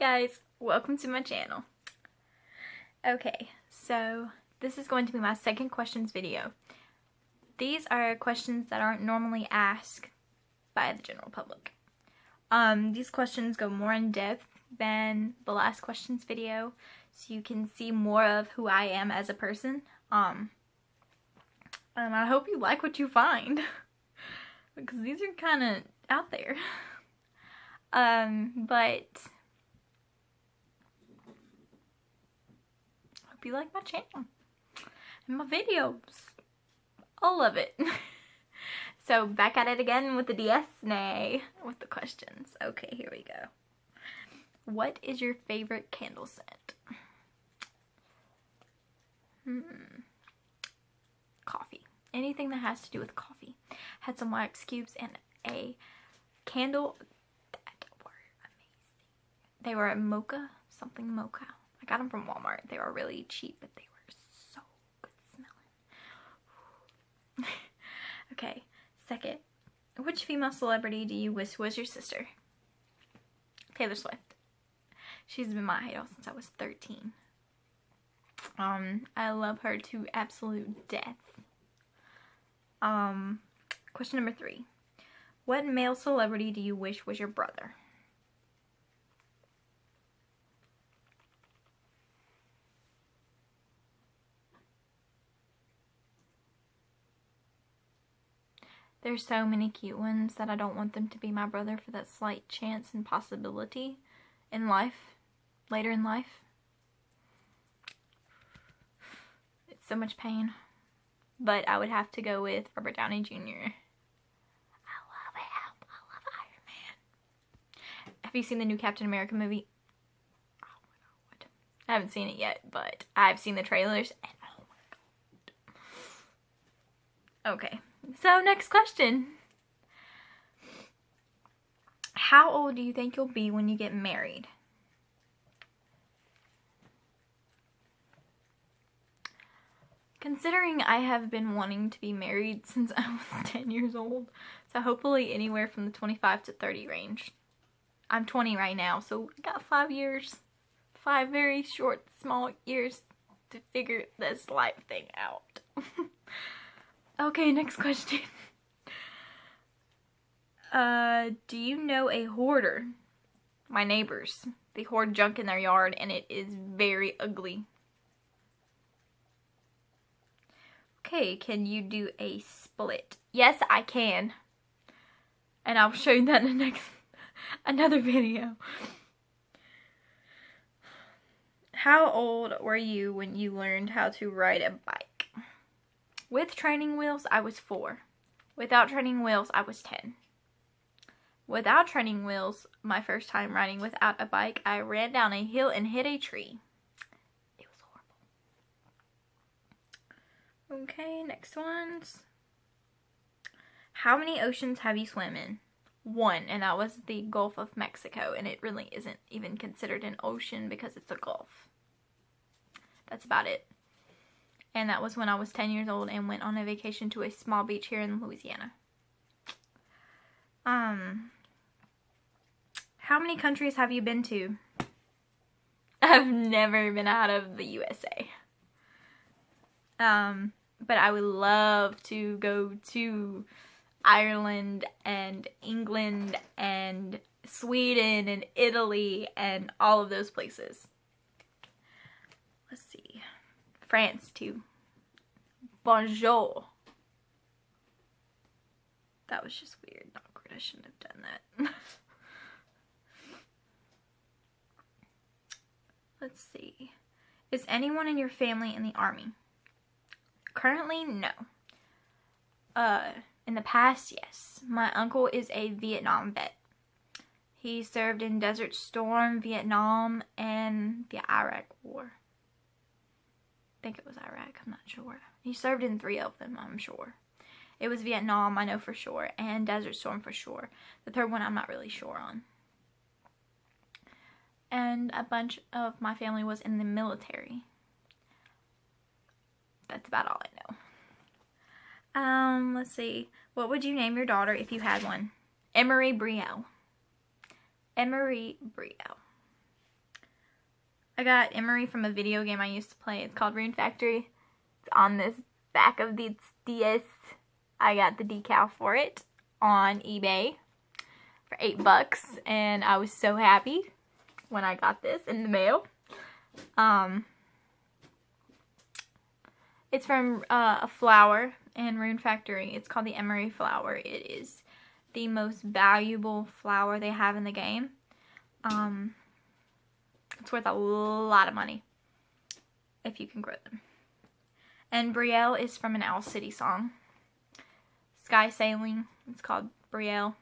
guys, welcome to my channel. Okay, so this is going to be my second questions video. These are questions that aren't normally asked by the general public. These questions go more in depth than the last questions video, so you can see more of who I am as a person. And I hope you like what you find because these are kind of out there. But hope you like my channel and my videos. All of it. So back at it again with the DS-nay with the questions. Okay, here we go. What is your favorite candle scent? Coffee. Anything that has to do with coffee. Had some wax cubes and a candle that were amazing. They were a mocha, something mocha. I got them from Walmart. They were really cheap, but they were so good smelling. Okay, second. Which female celebrity do you wish was your sister? Taylor Swift. She's been my idol since I was 13. I love her to absolute death. Question number 3. What male celebrity do you wish was your brother? There's so many cute ones that I don't want them to be my brother for that slight chance and possibility in life, later in life. It's so much pain. But I would have to go with Robert Downey Jr. I love him. I love Iron Man. Have you seen the new Captain America movie? Oh my god. I haven't seen it yet, but I've seen the trailers and oh my god. Okay. So, next question. How old do you think you'll be when you get married? Considering I have been wanting to be married since I was 10 years old, so hopefully anywhere from the 25 to 30 range. I'm 20 right now, so I got 5 years. 5 very short, small years to figure this life thing out. Okay, next question. Do you know a hoarder? My neighbors. They hoard junk in their yard and it is very ugly. Okay, can you do a split? Yes, I can. And I'll show you that in the next another video. How old were you when you learned how to ride a bike? With training wheels, I was 4. Without training wheels, I was 10. Without training wheels, my first time riding without a bike, I ran down a hill and hit a tree. It was horrible. Okay, next ones. How many oceans have you swam in? 1, and that was the Gulf of Mexico, and it really isn't even considered an ocean because it's a gulf. That's about it. And that was when I was 10 years old and went on a vacation to a small beach here in Louisiana. How many countries have you been to? I've never been out of the USA. But I would love to go to Ireland and England and Sweden and Italy and all of those places. Let's see. France too. Bonjour. That was just weird. Awkward. I shouldn't have done that. Let's see. Is anyone in your family in the army? Currently, no. In the past, yes. My uncle is a Vietnam vet. He served in Desert Storm, Vietnam, and the Iraq War. I think it was Iraq, I'm not sure. He served in 3 of them, I'm sure. It was Vietnam, I know for sure, and Desert Storm for sure. The third one I'm not really sure on. And a bunch of my family was in the military. That's about all I know. Let's see. What would you name your daughter if you had one? Emery Brielle. Emery Brielle. I got Emery from a video game I used to play. It's called Rune Factory. It's on this back of the DS. I got the decal for it on eBay for $8, and I was so happy when I got this in the mail. It's from a flower in Rune Factory. It's called the Emery flower. It is the most valuable flower they have in the game. It's worth a lot of money if you can grow them. And Brielle is from an Owl City song. Sky Sailing. It's called Brielle.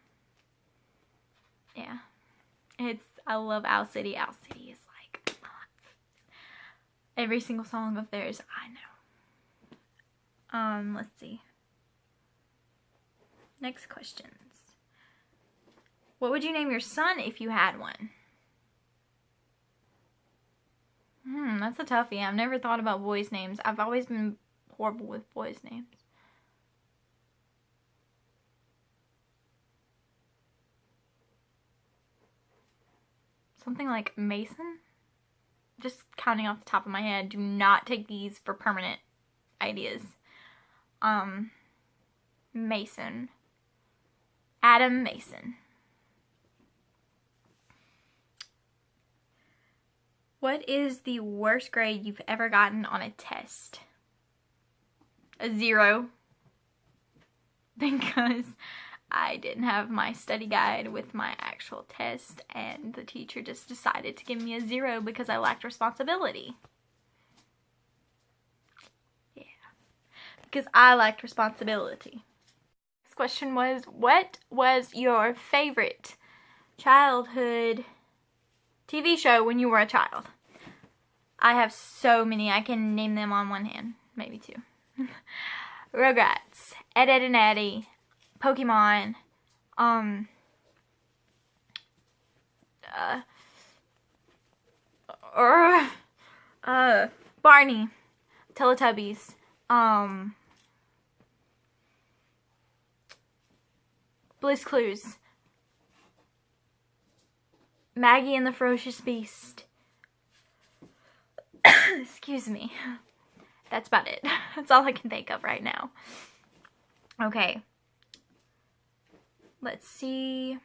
Yeah. I love Owl City. Owl City is like every single song of theirs I know. Let's see. Next questions. What would you name your son if you had one? That's a toughie. I've never thought about boys' names. I've always been horrible with boys' names. Something like Mason? Just counting off the top of my head. Do not take these for permanent ideas. Mason. Adam Mason. What is the worst grade you've ever gotten on a test? A 0. Because I didn't have my study guide with my actual test, and the teacher just decided to give me a 0 because I lacked responsibility. Yeah. Because I lacked responsibility. Next question was, what was your favorite childhood TV show when you were a child? I have so many. I can name them on one hand. Maybe two. Rugrats, Ed, Edd n Eddy, Pokemon, Barney, Teletubbies, Blue's Clues, Maggie and the Ferocious Beast. Excuse me. That's about it. That's all I can think of right now. Okay. Let's see.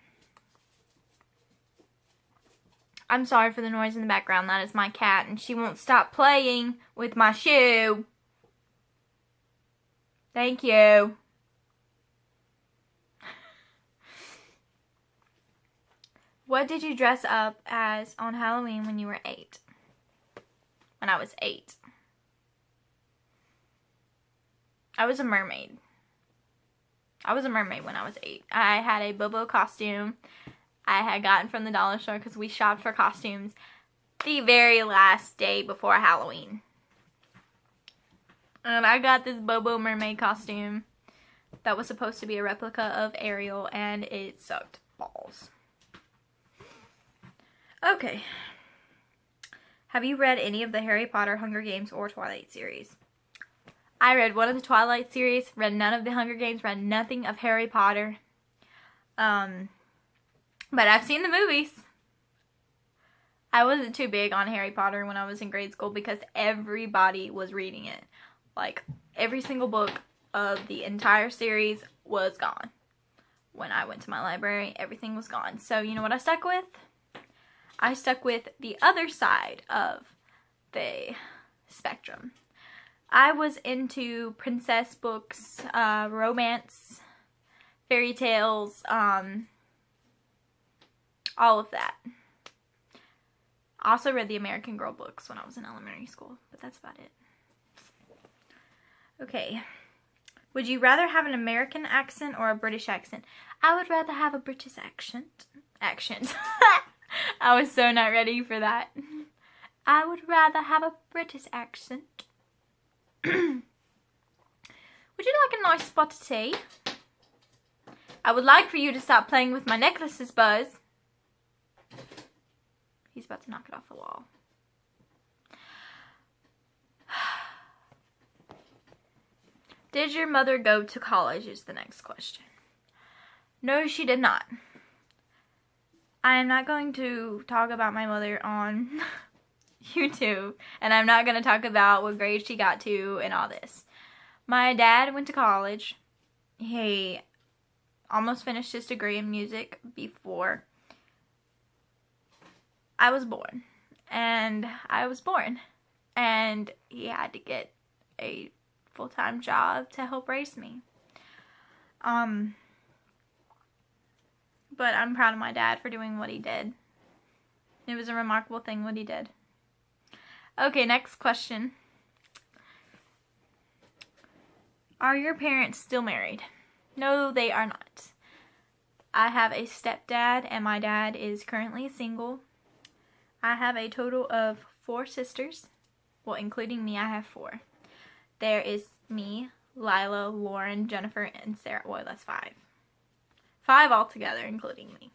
I'm sorry for the noise in the background. That is my cat, and she won't stop playing with my shoe. Thank you. What did you dress up as on Halloween when you were 8? When I was 8. I was a mermaid. I was a mermaid when I was 8. I had a Bobo costume I had gotten from the dollar store because we shopped for costumes the very last day before Halloween. And I got this Bobo mermaid costume that was supposed to be a replica of Ariel, and it sucked balls. Okay. Have you read any of the Harry Potter, Hunger Games, or Twilight series? I read one of the Twilight series, read none of the Hunger Games, read nothing of Harry Potter. But I've seen the movies. I wasn't too big on Harry Potter when I was in grade school because everybody was reading it. Like, every single book of the entire series was gone. When I went to my library, everything was gone. So, you know what I stuck with? I stuck with the other side of the spectrum. I was into princess books, romance, fairy tales, all of that. I also read the American Girl books when I was in elementary school, but that's about it. Okay. Would you rather have an American accent or a British accent? I would rather have a British accent. I was so not ready for that. I would rather have a British accent. Would you like a nice spot of tea? I would like for you to stop playing with my necklaces, Buzz. He's about to knock it off the wall. Did your mother go to college is the next question. No, she did not. I am not going to talk about my mother on YouTube, and I'm not going to talk about what grade she got to and all this. My dad went to college. He almost finished his degree in music before I was born. And I was born. And he had to get a full-time job to help raise me. But I'm proud of my dad for doing what he did. It was a remarkable thing what he did. Okay, next question. Are your parents still married? No, they are not. I have a stepdad and my dad is currently single. I have a total of 4 sisters. Well, including me, I have 4. There is me, Lila, Lauren, Jennifer, and Sarah. Well, that's 5. 5 altogether, including me.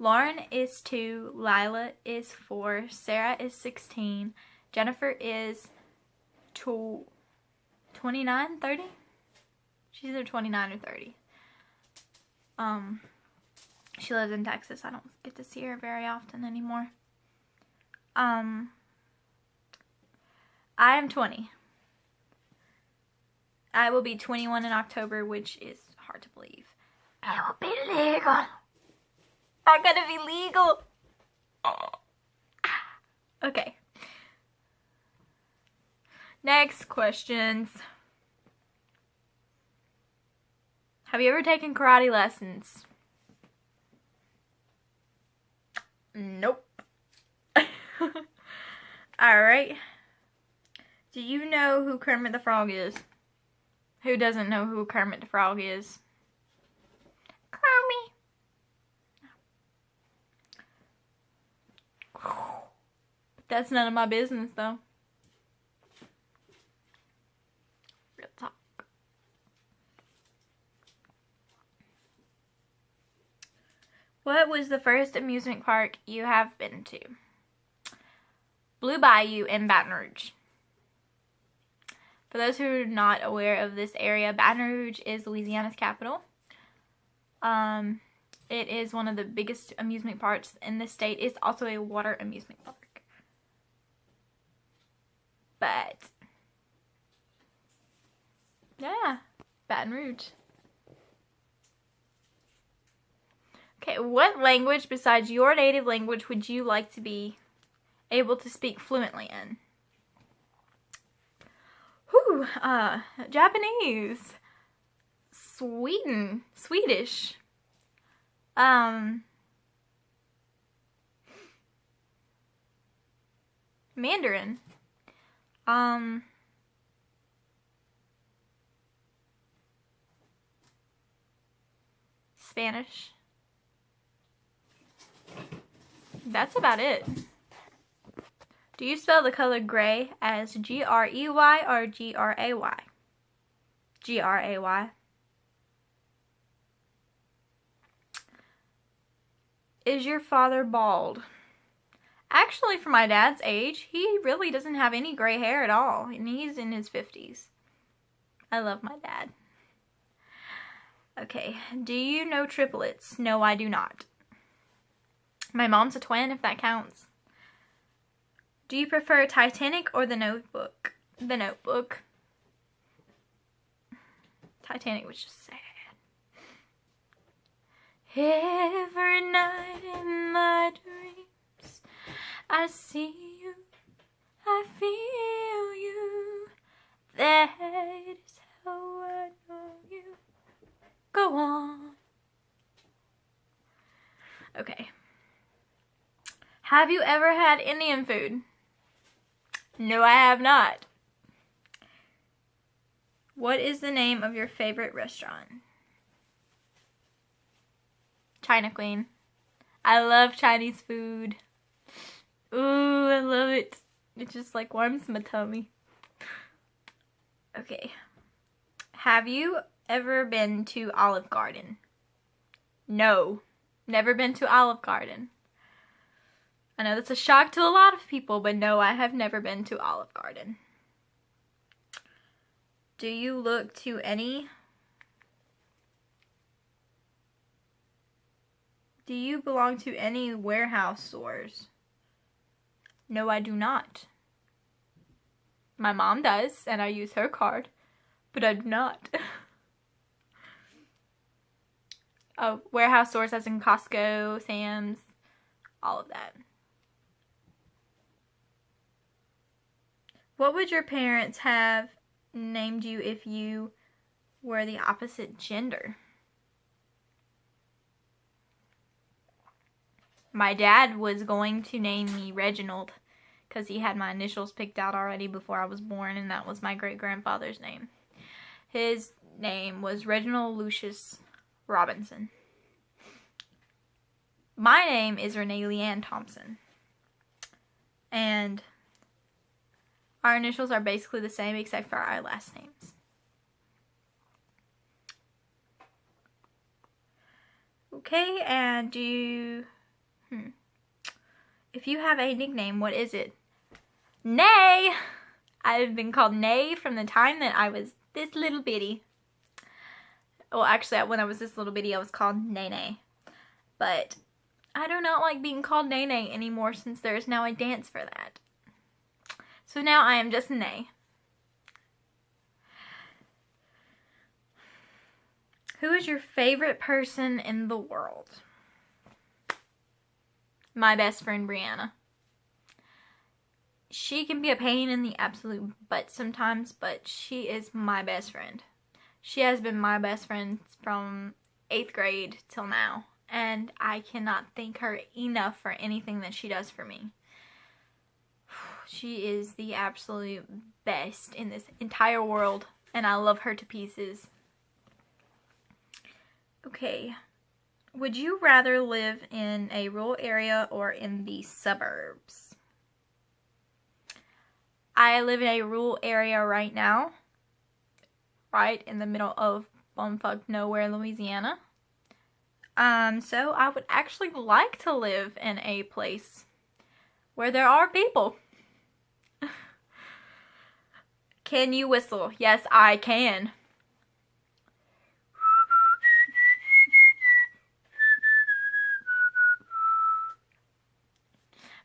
Lauren is 2, Lila is 4, Sarah is 16, Jennifer is 29, 30? She's either 29 or 30. She lives in Texas. I don't get to see her very often anymore. I am 20. I will be 21 in October, which is hard to believe. I will be legal. I'm gonna be legal. Okay. Next questions. Have you ever taken karate lessons? Nope. Alright. Do you know who Kermit the Frog is? Who doesn't know who Kermit the Frog is? Kermit. That's none of my business, though. Real talk. What was the first amusement park you have been to? Blue Bayou in Baton Rouge. For those who are not aware of this area, Baton Rouge is Louisiana's capital. It is one of the biggest amusement parks in the state. It's also a water amusement park. But, yeah, Baton Rouge. Okay, what language besides your native language would you like to be able to speak fluently in? Whew, Japanese, Swedish, Mandarin, Spanish. That's about it. Do you spell the color gray as G-R-E-Y or G-R-A-Y? G-R-A-Y. Is your father bald? Actually, for my dad's age, he really doesn't have any gray hair at all, and he's in his 50s. I love my dad. Okay, do you know triplets? No, I do not. My mom's a twin, if that counts. Do you prefer Titanic or The Notebook? The Notebook. Titanic was just sad. Every night in my dreams, I see you, I feel you. That is how I know you. Go on. Okay. Have you ever had Indian food? No, I have not. What is the name of your favorite restaurant? China Queen. I love Chinese food. Ooh, I love it. It just like warms my tummy. Okay. Have you ever been to Olive Garden? No. Never been to Olive Garden. I know that's a shock to a lot of people, but no, I have never been to Olive Garden. Do you look to any... Do you belong to any warehouse stores? No, I do not. My mom does, and I use her card, but I do not. Oh, warehouse stores as in Costco, Sam's, all of that. What would your parents have named you if you were the opposite gender? My dad was going to name me Reginald because he had my initials picked out already before I was born, and that was my great-grandfather's name. His name was Reginald Lucius Robinson. My name is Renee Leanne Thompson. And our initials are basically the same except for our last names. Okay, and if you have a nickname, what is it? Nay! I've been called Nay from the time that I was this little bitty. Well, actually, when I was this little bitty, I was called Nene. But I do not like being called Nene anymore since there is now a dance for that. So now I am just Nay. Who is your favorite person in the world? My best friend, Brianna. She can be a pain in the absolute butt sometimes, but she is my best friend. She has been my best friend from 8th grade till now, and I cannot thank her enough for anything that she does for me. She is the absolute best in this entire world, and I love her to pieces. Okay, would you rather live in a rural area or in the suburbs? I live in a rural area right now, right in the middle of bumfuck nowhere, Louisiana. So I would actually like to live in a place where there are people. Can you whistle? Yes, I can.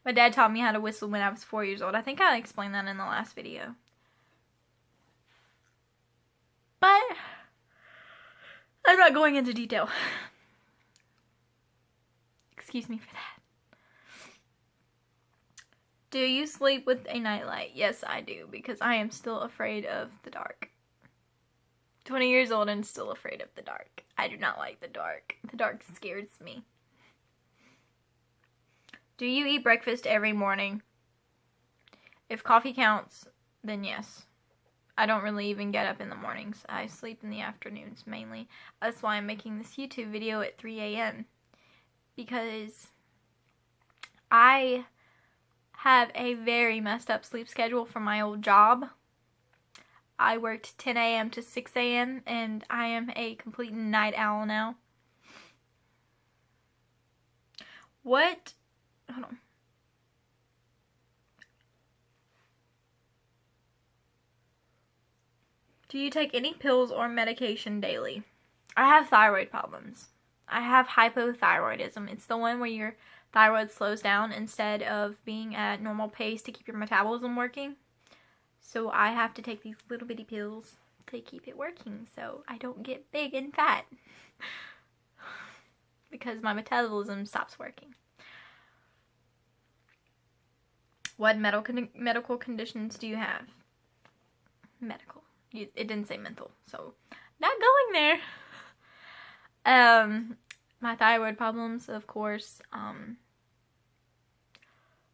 My dad taught me how to whistle when I was 4 years old. I think I explained that in the last video. But I'm not going into detail. Excuse me for that. Do you sleep with a nightlight? Yes, I do, because I am still afraid of the dark. 20 years old and still afraid of the dark. I do not like the dark. The dark scares me. Do you eat breakfast every morning? If coffee counts, then yes. I don't really even get up in the mornings. I sleep in the afternoons mainly. That's why I'm making this YouTube video at 3 a.m. Because I have a very messed up sleep schedule from my old job. I worked 10 a.m. to 6 a.m. and I am a complete night owl now. What? Hold on. Do you take any pills or medication daily? I have thyroid problems. I have hypothyroidism. It's the one where your thyroid slows down instead of being at normal pace to keep your metabolism working. So I have to take these little bitty pills to keep it working so I don't get big and fat. Because my metabolism stops working. What medical conditions do you have? Medical. It didn't say mental, so not going there. My thyroid problems, of course.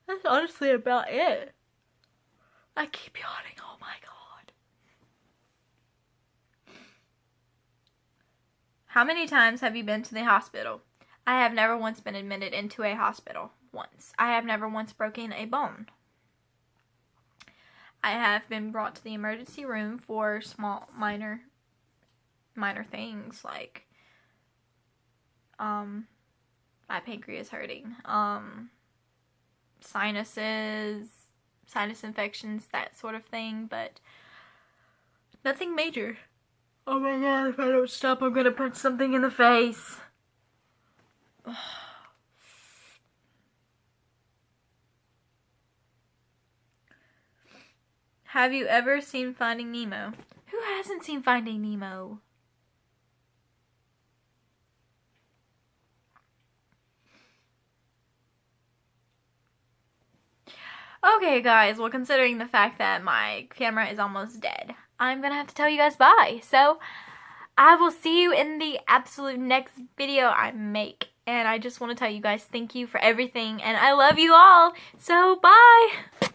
That's honestly about it. I keep yawning. Oh my god. How many times have you been to the hospital? I have never once been admitted into a hospital. Once. I have never once broken a bone. I have been brought to the emergency room for small, minor things like my pancreas hurting, sinuses, sinus infections, that sort of thing, but nothing major. Oh my god, if I don't stop, I'm gonna punch something in the face. Have you ever seen Finding Nemo? Who hasn't seen Finding Nemo? Okay guys, well considering the fact that my camera is almost dead, I'm gonna have to tell you guys bye. So, I will see you in the absolute next video I make. And I just want to tell you guys thank you for everything and I love you all. So, bye!